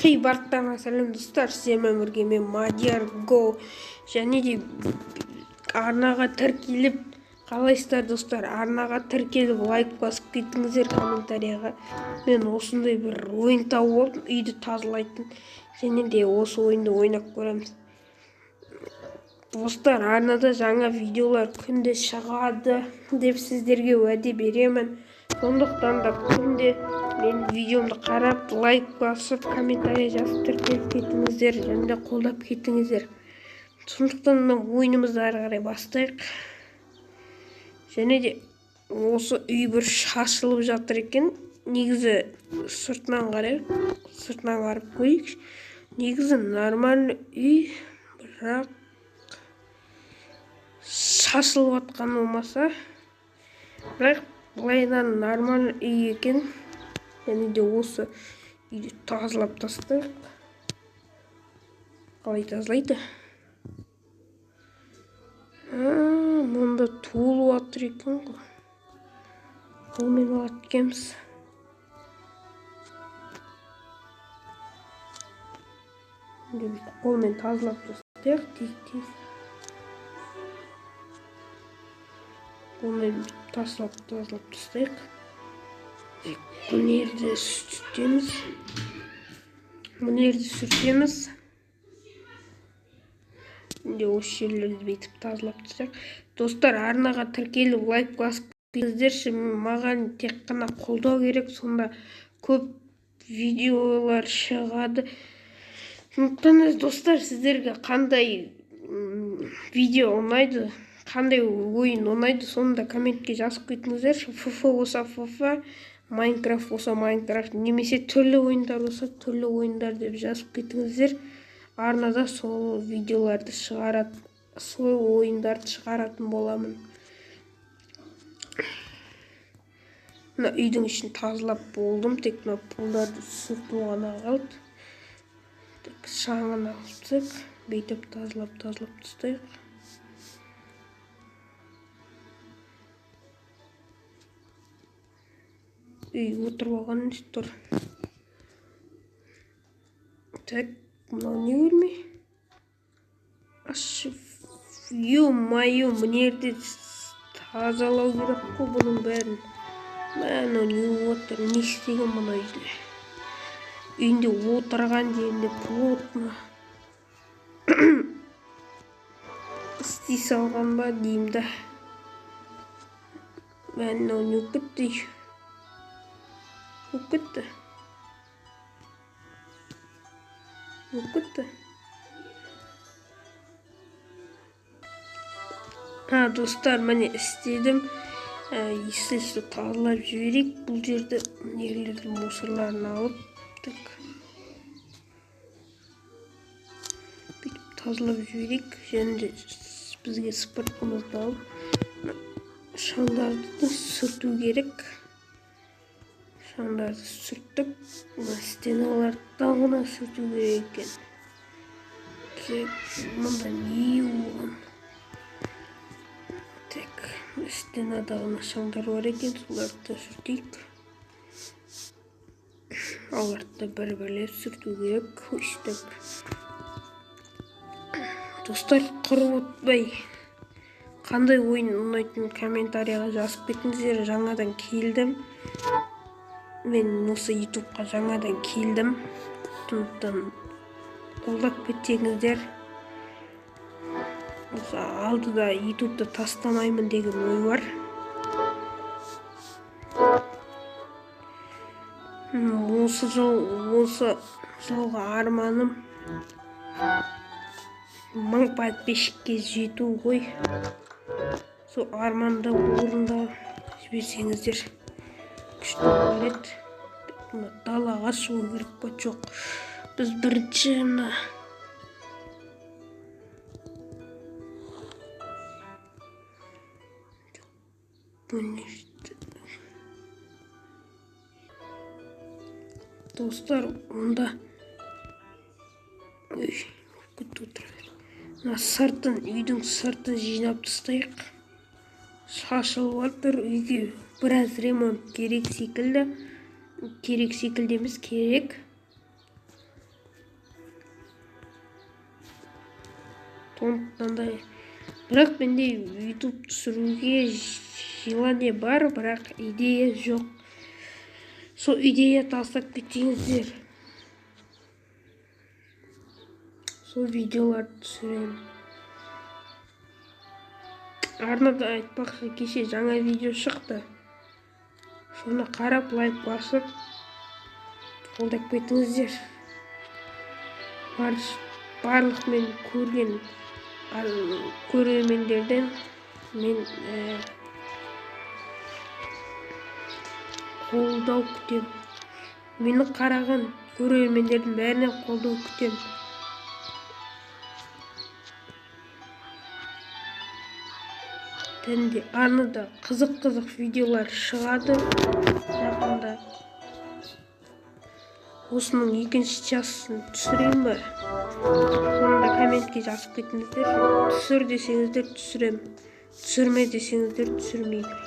Барлықтарыңа сәлем достар, сіздермен бірге мен Мадияр Го және де арнаға тіркеліп, қалайсыздар достар? Арнаға тіркеліп лайк басып кеттіңіздер комментарияға. Мен осындай бір ойын тауып алдым, үйді тазалайтын, және де осы ойынды ойнап көреміз. Достар, арнада жаңа видеолар күнде шығады деп сіздерге уәде беремін. Сондықтан да күнде мен видеомды қарап, лайк басып, комментарий жазып тіркеліп кетіңіздер, және де қолдап кетіңіздер. Сондықтан ойынымызды ары қарай бастайық. Және де осы үй бір шашылып жатыр екен. Негізі сыртынан қарап көрейікші. Негізі нормальный үй, бірақ шашылып жатқан болмаса, бірақ былайдан нормальный үй екен. Және де осы үйді тазалап тастайық. Қалай тазалайды? Мұнда туылып жатыр екен ғой. Қолмен алады екенбіз. Қолмен тазалап тастайық, тез. Қолмен тазалап тастайық. Мұнерді сүртеміз. Осы жерлерді бетіп тазалап тастайық. Достар, арнаға тіркеліп лайк басып кетіңіздерші. Маған тек қана қолдау керек, сонда көп видеолар шығады. Сондықтан достар, сіздерге қандай видео ұнайды, қандай ойын ұнайды, сонда комментке жазып кетіңіздерші. ФФ болса ФФ, Майнкрафт болса Майнкрафт, немесе түрлі ойындар болса түрлі ойындар деп жазып кетіңіздер. Арнада сол видеоларды шығаратын, сол ойындарды шығаратын боламын. Мына үйдің ішін тазалап болдым, тек мына пулдарды сүрту ғана қалды. Шаңын алсақ, бейтіп тазалап тастайық. Үй отырып алған емес тұр. Так, мынау не көрмей? Ё-майо, мұнерді тазалау керек қой бұның бәрін. Мынау не отыр, не істеген мұна үйде? Үйінде отырған жерінде плотно істей салған ба деймін да. Мынау не өкітті? Өкітті. Достар, міне істедім. Есілсі тазалап жіберейік. Бұл жерді нелерді мусорларын алып. Бүйтіп тазалап жіберейік. Және де бізге сыпыртқымызды алып, шаңдарды сүрту керек. Шаңдарды сүрттік. Стеналарды тағына сүрту керек екен. Мұнда не оған? Стенадағына шаңдар бар екен, соларды сүртейік. Оларды бір-бірлеп сүрту керек. Достар, құрып отпай, қандай ойын ұнайтын комментарияға жазып кетіңіздер. Жаңадан келдім. Мен осы ютубқа жаңадан келдім. Сондықтан қолдап кетсеңіздер. Осы алдыда ютубты тастамаймын деген ой бар. Осы жылғы арманым 1000 подписчикке жету ғой. Сол арманды орындап жіберсеңіздер күшті болар. Далаға шығу керек па? Жоқ. Біз бірінші достар, онда сыртын, үйдің сыртын жинап тастайық. Шашылып жатыр, үйге біраз ремонт керек секілді. Керек секілді емес, керек. сондықтан да. Бірақ менде YouTube түсіруге желание бар, бірақ идея жоқ. Сол идея тастап кетсеңіздер, сол видеоларды түсіремін. Арнада айтпақшы, кеше жаңа видео шықты. Соны қарап, лайк басып, қолдап кетіңіздер. Барлық мен көрген көрермендерден мен қолдау күтем. Мені қараған көрермендердің бәрінен қолдау күтем. Тәнде арнада қызық видеолар шығады жақында. Осының екінші частысын түсірейін ба? Сонда комментке жазып кетіңіздер. Түсір десеңіздер түсірем, түсірме десеңіздер түсірмеймін.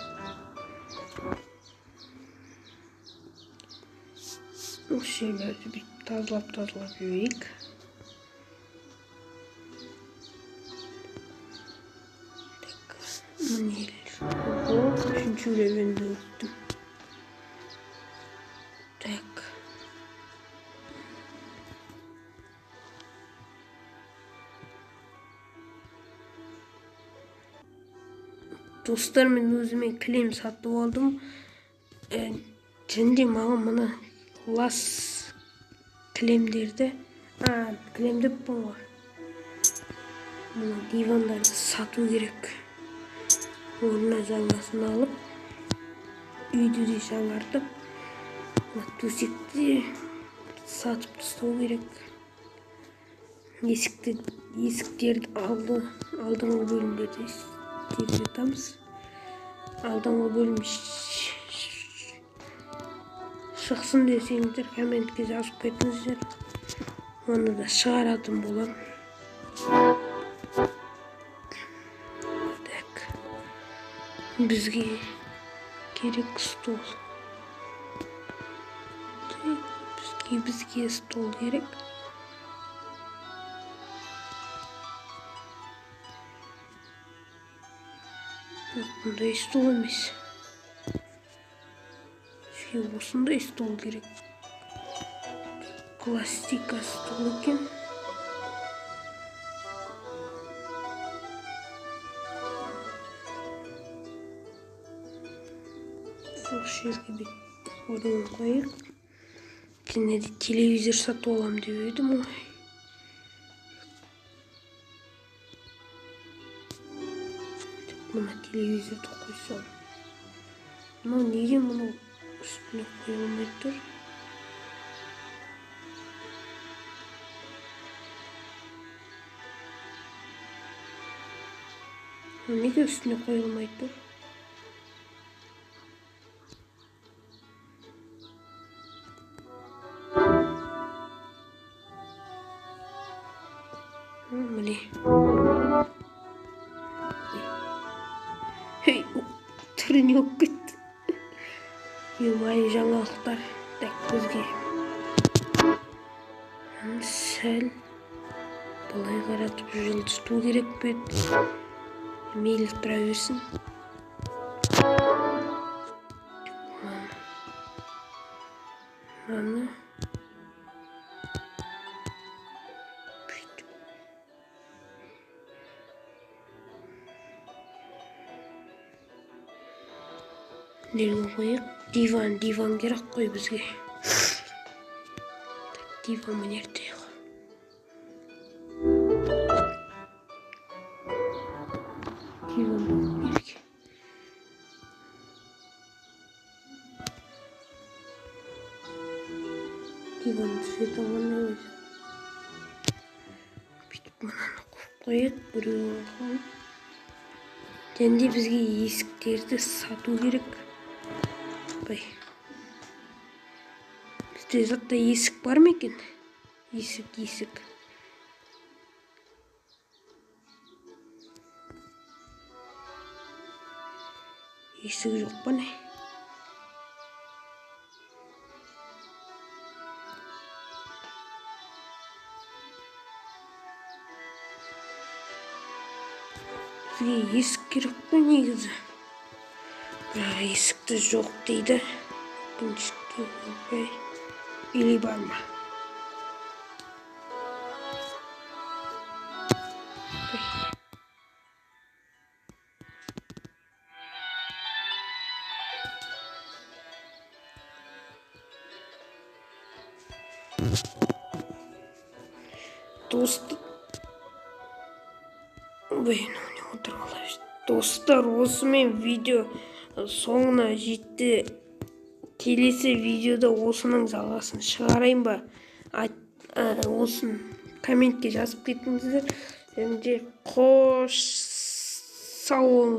Осы жерлерді бүйтіп тазалап жіберейік. Үшінші левелді өттім. Так. Достар, мен өзіме кілем сатып алдым. Және маған мына лас кілемдерді, кілем деп болма. Мына дивандарды сату керек. Орнына жаңасын алып, үйді де жаңартып, төсекті сатып тастау керек. Есіктерді алдыңғы бөлімдерді тездетамыз. Алдыңғы бөлім шықсын десеңіздер, комментке жазып кетіңіздер. Оны да шығаратын болам. Бізге керек стол. Бізге стол керек. Бұндай стол емес. Бізге осындай стол керек. Пластика стол екен. Сол жерге орын қойып, және де телевизор сатып алам деп едім ғой. Мына телевизорды қойсам. Мынау неге мұны үстіне қойылмай тұр? Неге үстіне қойылмай тұр? Міне. Түріне өп кетті. Емай жаңалықтар. Так, бізге сәл былай қаратып жылжыту керек пе? Мейлі тұра берсін. Маны нерге қойық? Диван керек қой бізге. Диван өнерде. Диван керек. Диван түсет алғанда өзі. Бүйтіп мынаны қойып, біреуін қойып. Және бізге есіктерді сату керек. Бізде затта есік бар ма екен? Есік. Есік жоқ па не? Бізге есік керек қой негізі. Бірақ есікті жоқ дейді. Өкінішке орай. Или бар ма? Достар, осымен видео соңына жетті. Келесі видеода осының жалғасын шығарайын ба? Осын комментке жазып кетіңіздер. Және қош сау болыңыздар.